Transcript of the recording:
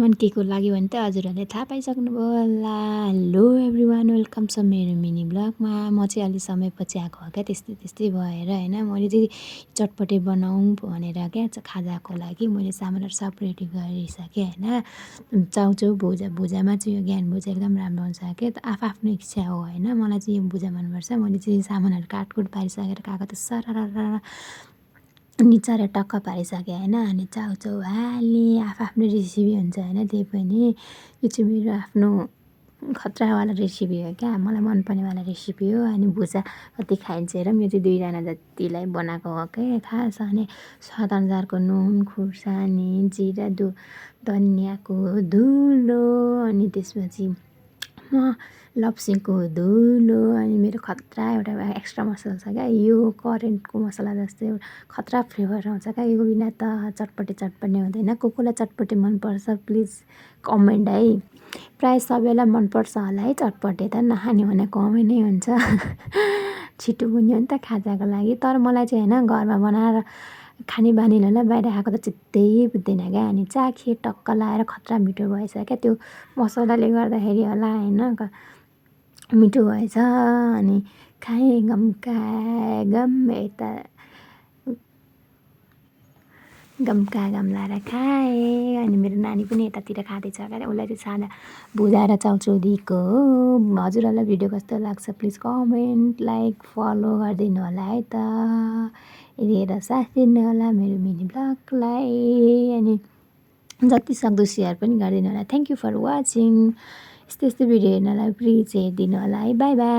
Comment के को लाग्यो भने त हजुरहरूले थाहा पाइसक्नुभयो होला। हेलो एभ्रिवान, वेलकम छ मेरो मिनी ब्लगमा। म चाहिँ अलि समयपछि आएको हो क्या, त्यस्तै भएर होइन। मैले चाहिँ चटपटे बनाऊँ भनेर क्या खाजाको लागि मैले सामानहरू सब रेडी गरिसकेँ होइन। चाउचाउ भुजामा चाहिँ यो ज्ञान भुजा एकदम राम्रो हुन्छ क्या, आफ्नो इच्छा हो होइन। मलाई चाहिँ यो भुजा मनपर्छ। मैले चाहिँ सामानहरू काटकुट पारिसकेर गएको त सरर निचारेर टक्क पारिसकेँ होइन। अनि चाउचाउ हालेँ, आफ्नो रेसिपी हुन्छ होइन। त्यही पनि यो चाहिँ मेरो आफ्नो खतरावाला रेसिपी हो क्या, मलाई मनपर्नेवाला रेसिपी हो। अनि भुजा कति खाइन्छ हेरौँ, यो चाहिँ 2 जना जतिलाई बनाएको हो क्या खास। अनि स्वाद अनुसारको नुन, खुर्सानी, जिरा, धनियाँको धुलो, अनि त्यसपछि लप्सीको धुलो, अनि मेरो खतरा एउटा एक्स्ट्रा मसला छ क्या, यो करेन्टको मसला जस्तै खतरा फ्लेभर आउँछ क्या। यो बिना त चटपटे हुँदैन। कोलाई चटपटे मनपर्छ प्लिज कमेन्ट है। प्रायः सबैलाई मनपर्छ होला है चटपटे, त नखाने भने कमै नै हुन्छ। छिटो पनि हो नि त खाजाको लागि। तर मलाई चाहिँ होइन, घरमा बनाएर खाने बानीलाई बाहिर खाएको त चित्तै बुझ्दैन क्या। अनि चाखेँ, टक्क लाएर खतरा मिठो भएछ क्या, त्यो मसलाले गर्दाखेरि होला होइन, मिठो भएछ। अनि खाएँ, गम लाएर खाएँ। अनि मेरो नानी पनि यतातिर खाँदैछ क्या, उसलाई चाहिँ सादा भुजा र चाउचाउ दिएको हो। हजुरहरूलाई भिडियो कस्तो लाग्छ प्लिज कमेन्ट, लाइक, फलो गरिदिनु होला है त। यदि हेरेर साथ दिनु होला मेरो मिनी ब्लगलाई। अनि जति सक्दो सेयर पनि गरिदिनु होला। Thank you for watching. यस्तो भिडियो हेर्नलाई प्लिज हेरिदिनु होला है। Bye by.